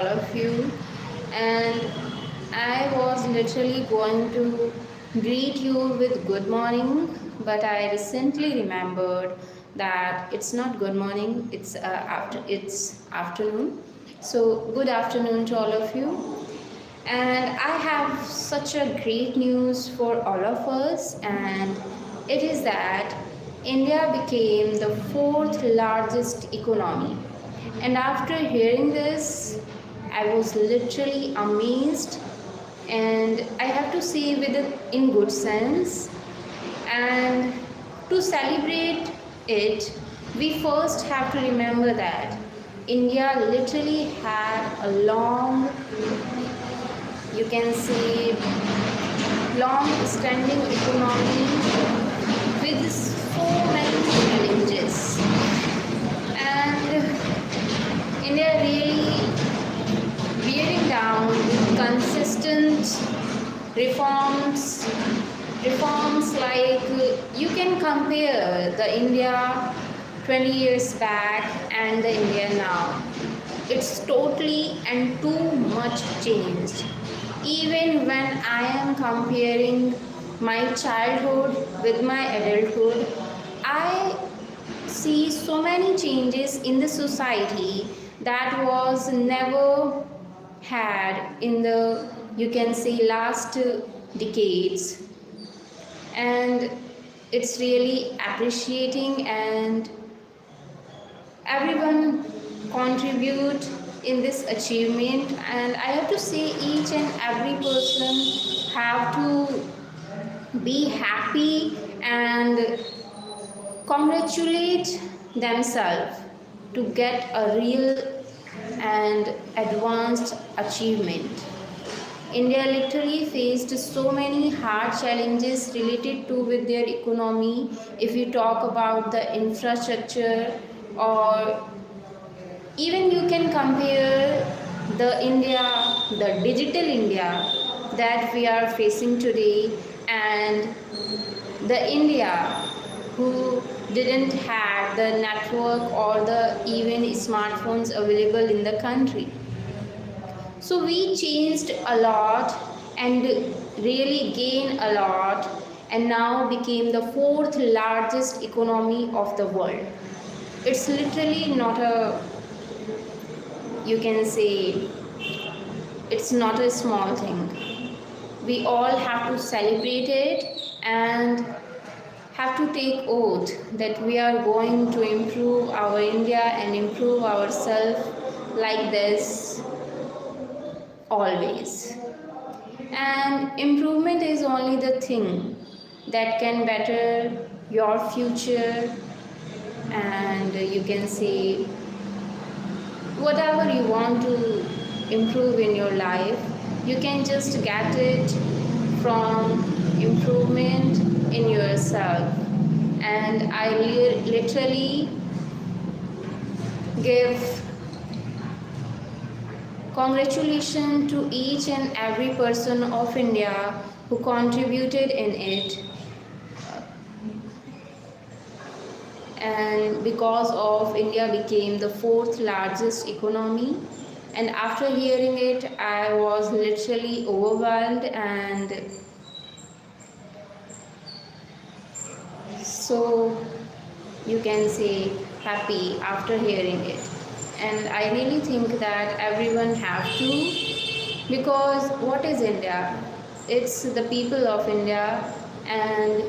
all of you, and I was literally going to greet you with good morning, but I recently remembered that it's not good morning, it's afternoon. So good afternoon to all of you. And I have such a great news for all of us, and it is that India became the fourth largest economy. And after hearing this, I was literally amazed, and I have to say, with it in good sense. And to celebrate it, we first have to remember that India literally had a long, you can say, long standing economy with so many challenges. And India really bearing down with consistent reforms. Reforms like you can compare the India 20 years back and the India now. It's totally and too much changed. Even when I am comparing my childhood with my adulthood, I see so many changes in the society that was never had in the, you can say, last decades. And it's really appreciating, and everyone contribute in this achievement. And I have to say, each and every person have to be happy and congratulate themselves to get a real and advanced achievement. India literally faced so many hard challenges related to with their economy. If you talk about the infrastructure, or even you can compare the India, the digital India that we are facing today, and the India who didn't have the network or the even smartphones available in the country. So we changed a lot and really gained a lot, and now became the fourth largest economy of the world. It's literally not a, you can say, it's not a small thing. We all have to celebrate it and have to take oath that we are going to improve our India and improve ourselves like this always. And improvement is only the thing that can better your future, and you can say whatever you want to improve in your life, you can just get it from improvement in yourself. And I literally give congratulations to each and every person of India who contributed in it. And because of India became the fourth largest economy, and after hearing it, I was literally overwhelmed, and so you can say happy after hearing it. And I really think that everyone have to, because what is India? It's the people of India, and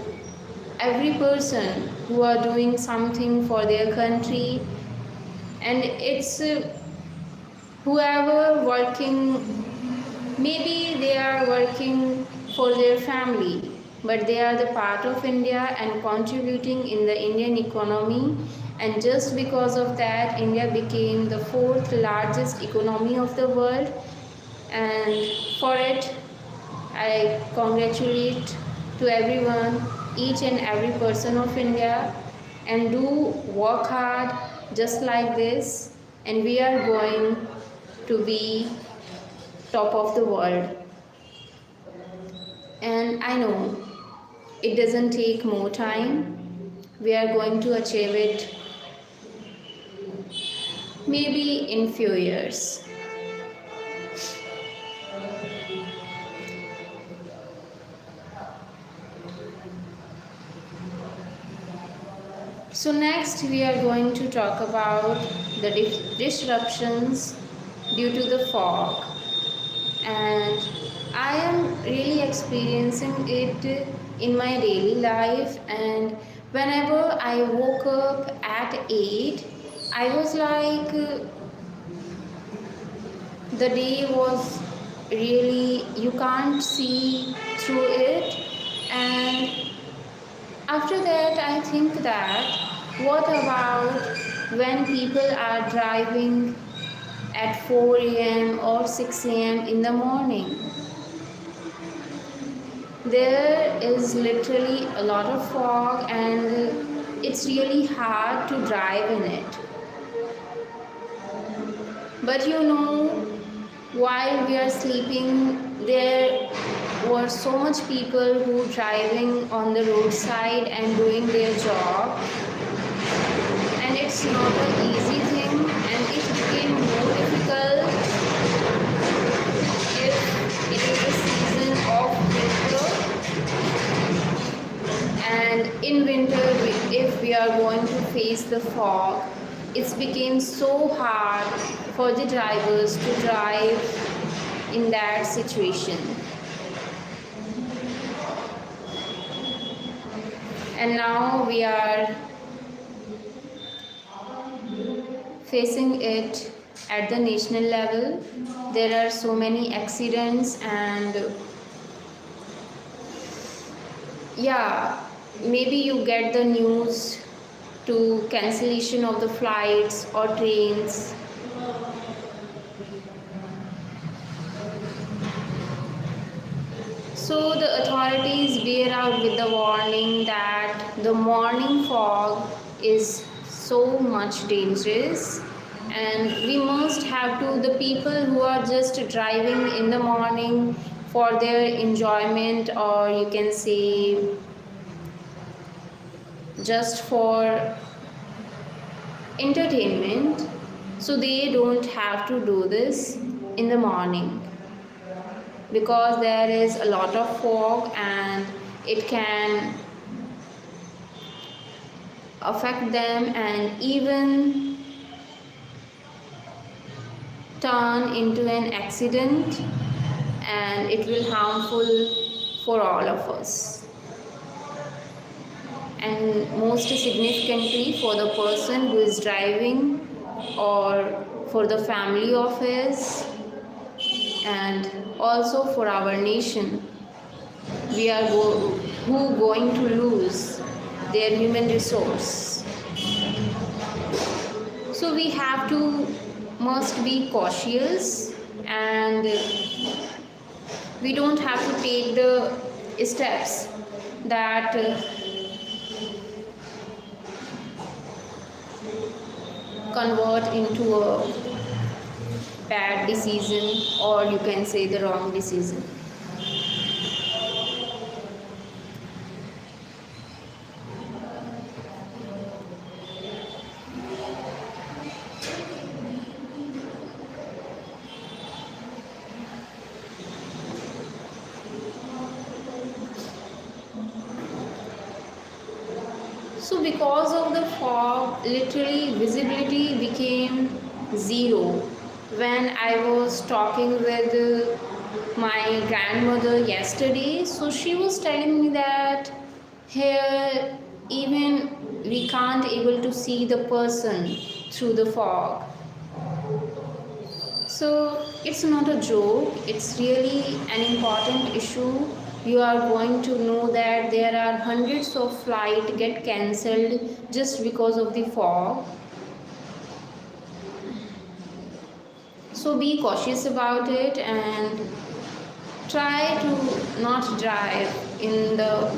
every person who are doing something for their country. And it's whoever working, maybe they are working for their family, but they are the part of India and contributing in the Indian economy. And just because of that, India became the fourth largest economy of the world. And for it, I congratulate to everyone, each and every person of India, and do work hard just like this, and we are going to be top of the world. And I know it doesn't take more time. We are going to achieve it maybe in few years. So next we are going to talk about the disruptions due to the fog, and I am really experiencing it in my daily life. And whenever I woke up at 8, I was like, the day was really, you can't see through it. And after that, I think that what about when people are driving at 4 a.m. or 6 a.m. in the morning? There is literally a lot of fog, and it's really hard to drive in it. But while we are sleeping, there were so much people who driving on the roadside and doing their job, and it's not an easy thing, and it became more difficult if it is a season of winter. And in winter, if we are going to face the fog, it's became so hard for the drivers to drive in that situation. And now we are facing it at the national level. There are so many accidents, and yeah, maybe you get the news to cancellation of the flights or trains. So the authorities bear out with the warning that the morning fog is so much dangerous, and we must have to, the people who are just driving in the morning for their enjoyment, or you can say just for entertainment, so they don't have to do this in the morning, because there is a lot of fog and it can affect them and even turn into an accident, and it will harmful for all of us, and most significantly for the person who is driving, or for the family of his, and also for our nation. We are who going to lose their human resource. So we have to must be cautious, and we don't have to take the steps that convert into a bad decision, or you can say the wrong decision. So because of the fog, literally visibility became zero. When I was talking with my grandmother yesterday, so she was telling me that here even we can't able to see the person through the fog. So it's not a joke, it's really an important issue. You are going to know that there are hundreds of flights get cancelled just because of the fog. So be cautious about it and try to not drive in the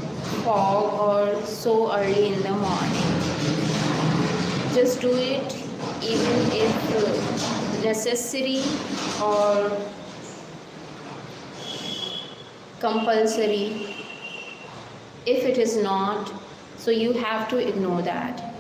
fog or so early in the morning. Just do it even if necessary or compulsory. If it is not, so you have to ignore that.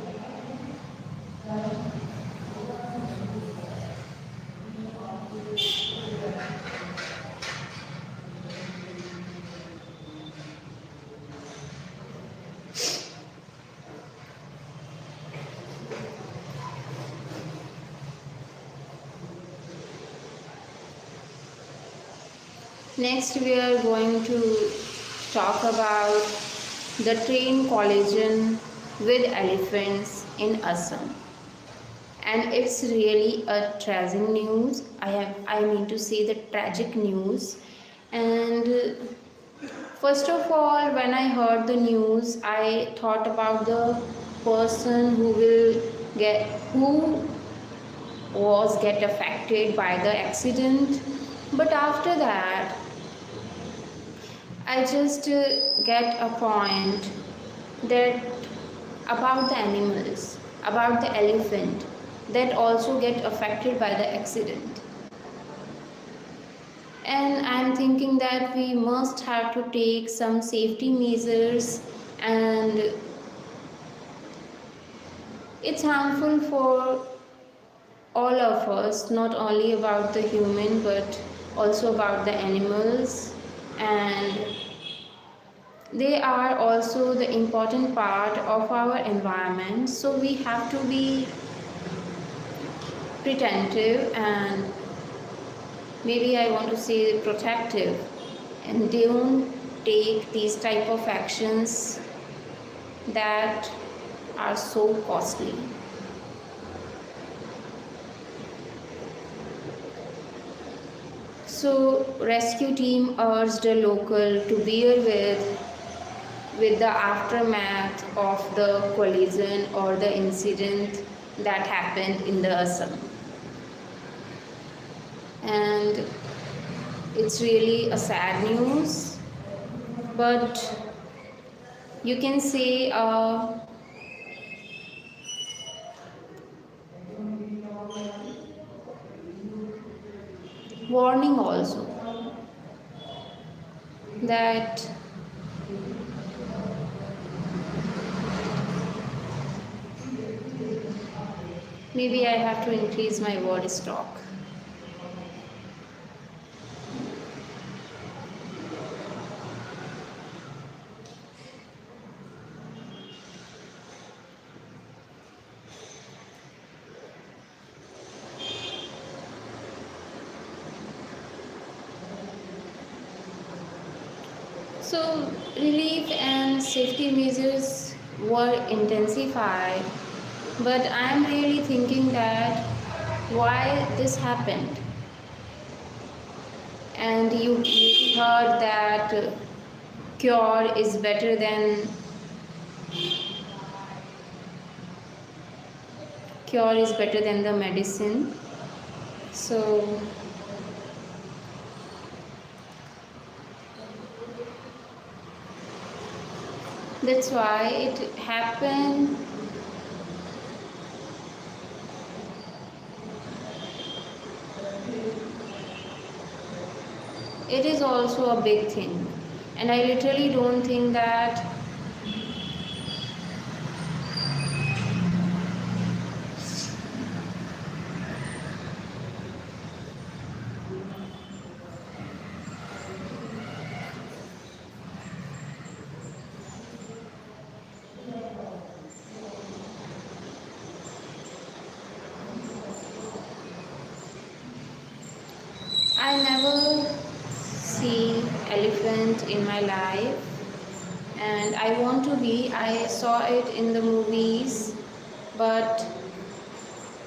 Next, we are going to talk about the train collision with elephants in Assam. And it's really a tragic news. I mean to say the tragic news. And first of all, when I heard the news, I thought about the person who was get affected by the accident. But after that, I just get a point that about the animals, about the elephant that also get affected by the accident. And I'm thinking that we must have to take some safety measures, and it's harmful for all of us, not only about the human but also about the animals, and they are also the important part of our environment, so we have to be preventive and maybe I want to say protective, and don't take these type of actions that are so costly. So rescue team urged a local to bear with the aftermath of the collision or the incident that happened in the Assam. And it's really a sad news, but you can say a warning also that maybe I have to increase my word stock. So relief and safety measures were intensified, but I am really thinking that why this happened. And you heard that cure is better than the medicine. So that's why it happened. It is also a big thing, and I literally don't think that I never see elephant in my life, and I want to be. I saw it in the movies, but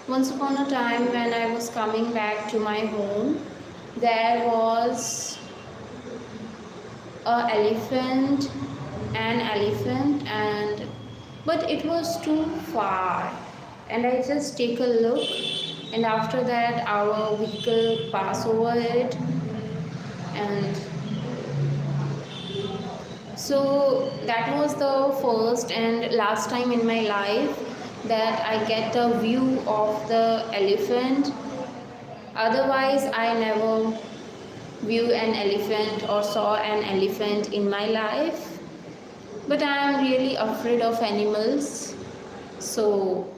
once upon a time when I was coming back to my home, there was a elephant, an elephant, and but it was too far, and I just take a look, and after that our vehicle pass over it, and so that was the first and last time in my life that I get a view of the elephant. Otherwise, I never view an elephant or saw an elephant in my life. But I am really afraid of animals. So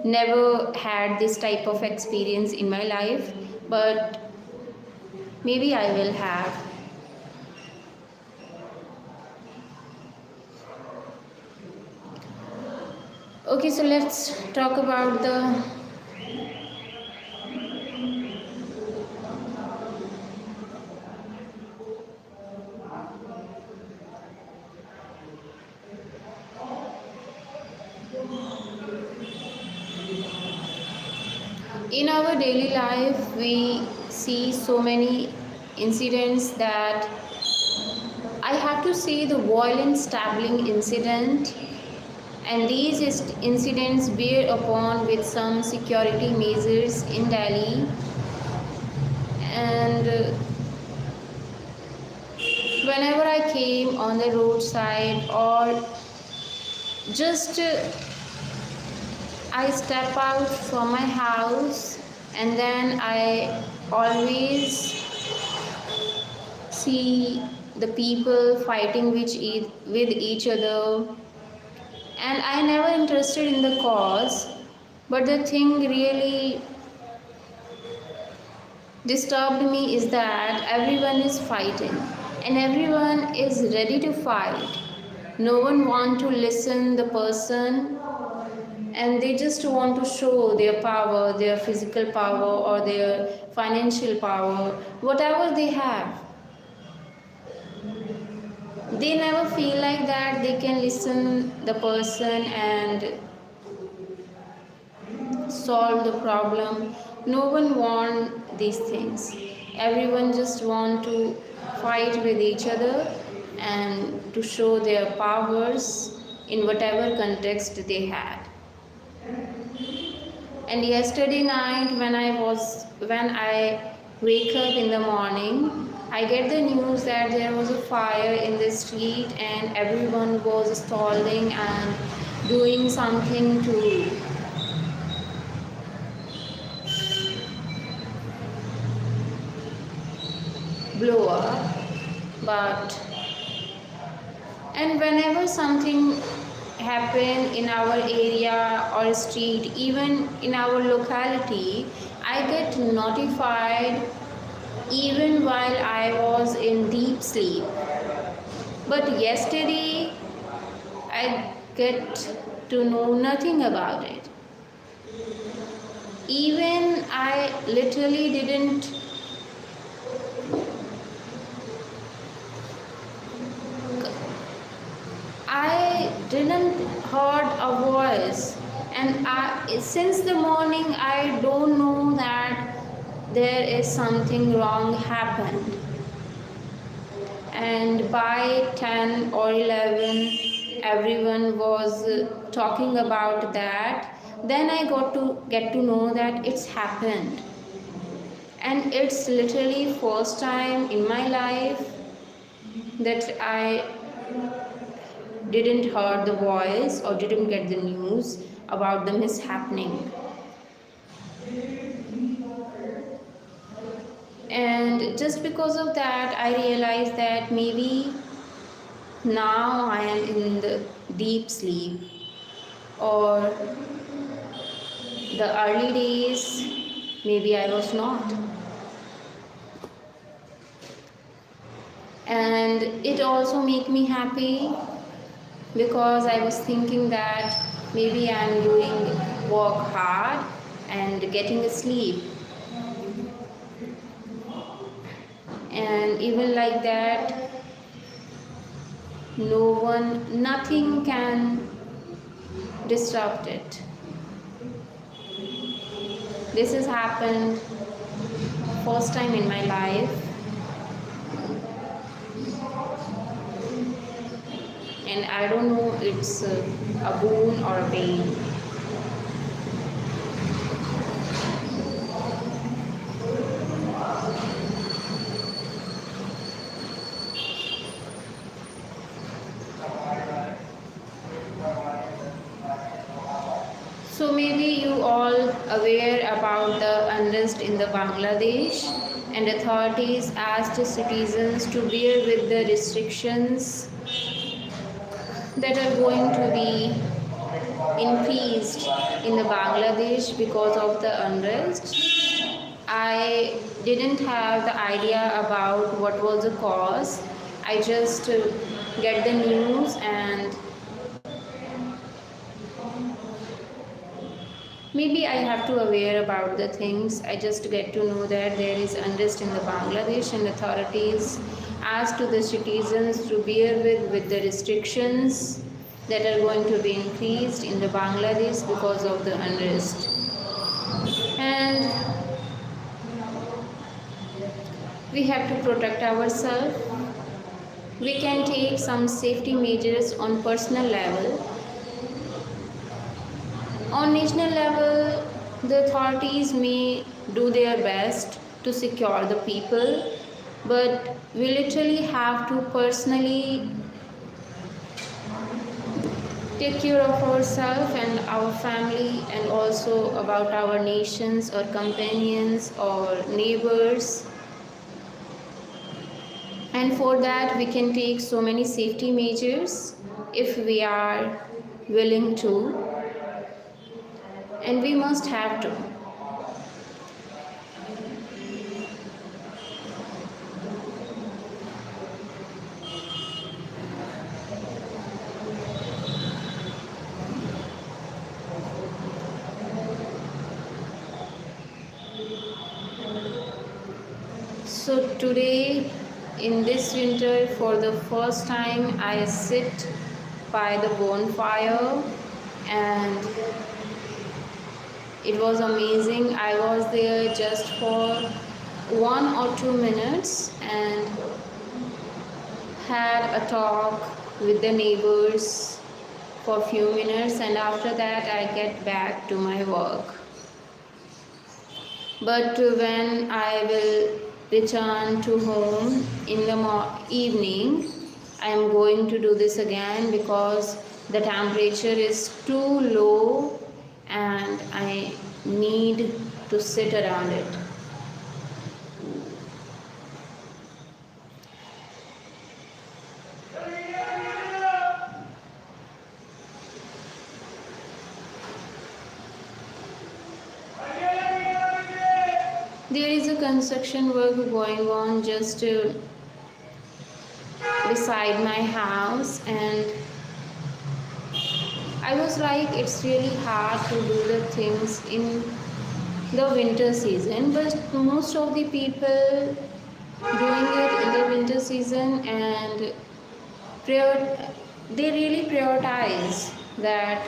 never had this type of experience in my life. But maybe I will have. Okay, so let's talk about the In our daily life, we see so many incidents that I have to say the violent stabbing incident, and these incidents bear upon with some security measures in Delhi. And whenever I came on the roadside or just I step out from my house, and then I always see the people fighting with each other, and I never interested in the cause, but the thing really disturbed me is that everyone is fighting and everyone is ready to fight. No one want to listen the person, and they just want to show their power, their physical power or their financial power, whatever they have. They never feel like that they can listen the person and solve the problem. No one want these things. Everyone just want to fight with each other and to show their powers in whatever context they had. And yesterday night when I wake up in the morning, I get the news that there was a fire in the street and everyone was stalling and doing something to blow up. But and whenever something happen in our area or street, even in our locality, I get notified even while I was in deep sleep. But yesterday I get to know nothing about it. Even I literally didn't heard a voice, and since the morning I don't know that there is something wrong happened. And by 10 or 11 everyone was talking about that. Then I got to get to know that it's happened, and it's literally first time in my life that I didn't hear the voice or didn't get the news about the mishappening. And just because of that, I realized that maybe now I am in the deep sleep, or the early days maybe I was not. And it also made me happy because I was thinking that maybe I'm doing work hard and getting sleep. And even like that, nothing can disrupt it. This has happened first time in my life, and I don't know it's a boon or a pain. So maybe you all aware about the unrest in the Bangladesh, and authorities asked citizens to bear with the restrictions that are going to be increased in the Bangladesh because of the unrest. I didn't have the idea about what was the cause. I just get the news, and maybe I have to aware about the things. I just get to know that there is unrest in the Bangladesh, and authorities asked the citizens to bear with the restrictions that are going to be increased in the Bangladesh because of the unrest. And we have to protect ourselves. We can take some safety measures on personal level. On national level, the authorities may do their best to secure the people, but we literally have to personally take care of ourselves and our family, and also about our nations or companions or neighbors. And for that, we can take so many safety measures if we are willing to, and we must have to. So today, in this winter, for the first time, I sit by the bonfire, and it was amazing. I was there just for 1 or 2 minutes and had a talk with the neighbors for a few minutes, and after that I get back to my work. But when I will return to home in the evening, I am going to do this again because the temperature is too low and I need to sit around it. There is a construction work going on just beside my house, and I was like, it's really hard to do the things in the winter season, but most of the people doing it in the winter season, and they really prioritize that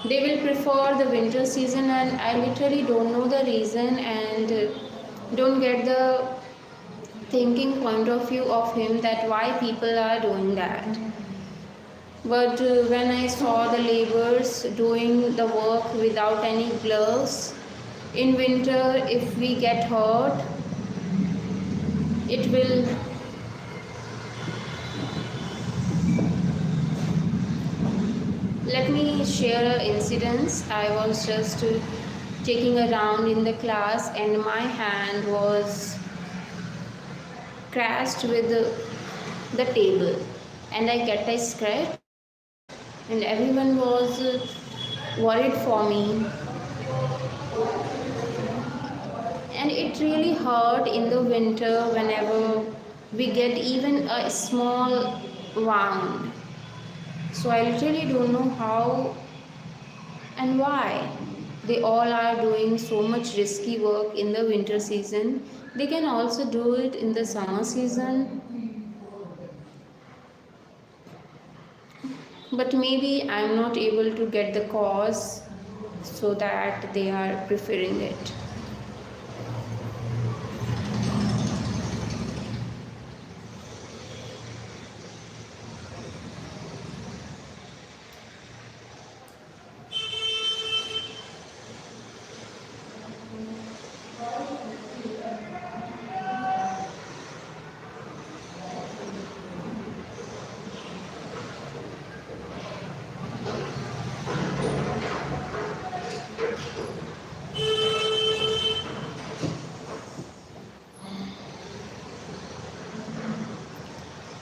they will prefer the winter season, and I literally don't know the reason and don't get the thinking point of view of him that why people are doing that. But when I saw the laborers doing the work without any gloves, in winter if we get hurt, it will let me share an incident. I was just taking a round in the class and my hand was crashed with the table, and I get a scratch, and everyone was worried for me, and it really hurt in the winter whenever we get even a small wound. So I literally don't know how and why they all are doing so much risky work in the winter season. They can also do it in the summer season, but maybe I'm not able to get the cause, so that they are preferring it.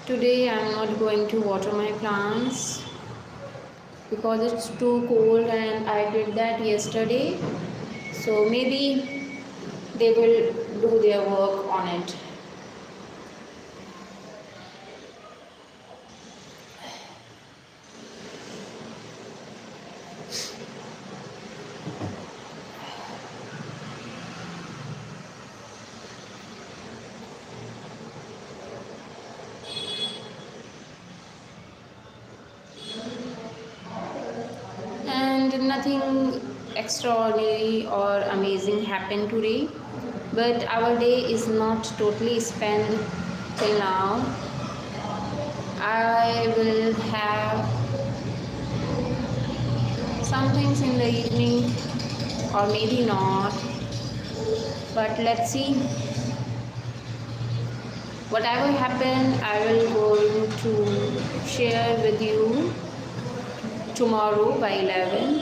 Today I am not going to water my plants because it's too cold, and I did that yesterday. So maybe they will do their work on it. And nothing extraordinary or amazing happened today. but our day is not totally spent till now. I will have some things in the evening, or maybe not, but let's see. Whatever happen, I will going to share with you tomorrow by 11.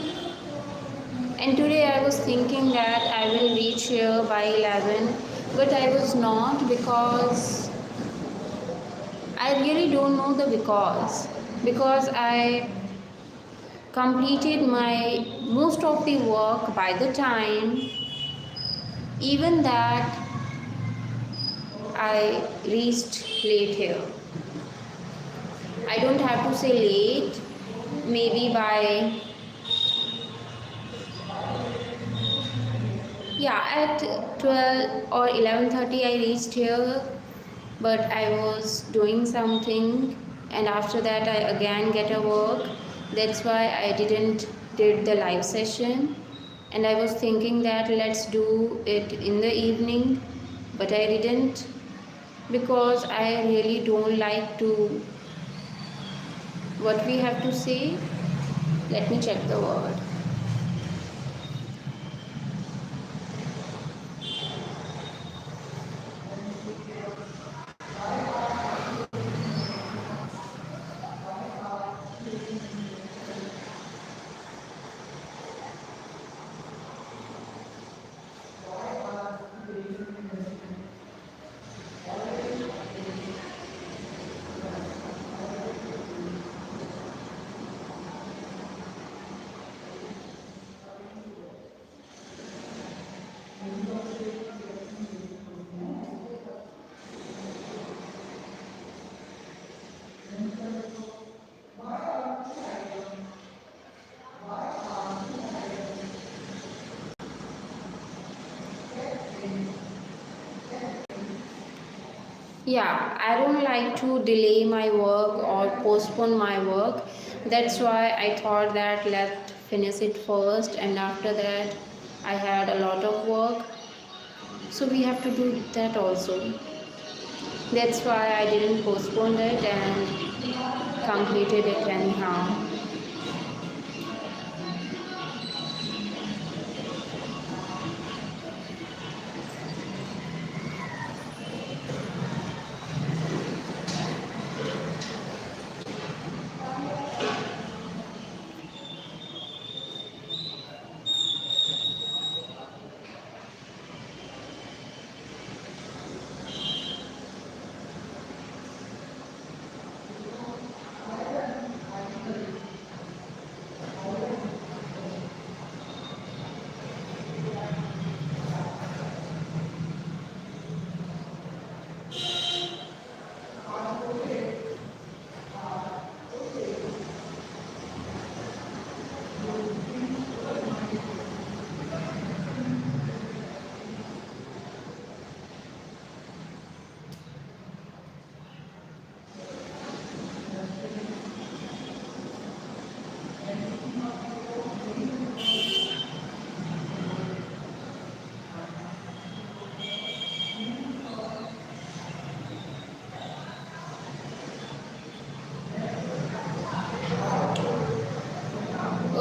And today I was thinking that I will reach here by 11, but I was not, because I really don't know the because I completed my most of the work by the time, even that I reached late here. I don't have to say late, maybe by, yeah, at 12 or 11:30 I reached here, but I was doing something, and after that I again get a work. That's why I didn't did the live session, and I was thinking that let's do it in the evening, but I didn't, because I really don't like to what we have to say. Let me check the word. Yeah, I don't like to delay my work or postpone my work. That's why I thought that let's finish it first, and after that I had a lot of work, so we have to do that also. That's why I didn't postpone it and completed it anyhow.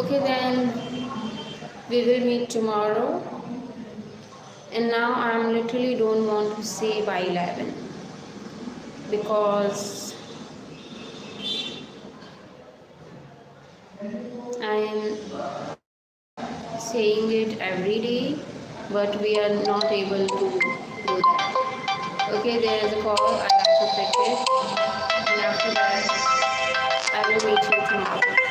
Okay, then we will meet tomorrow. And now I'm literally don't want to say by 11, because I'm saying it every day, but we are not able to do that. Okay, there is a call, I have to pick it, and after that I will meet you tomorrow.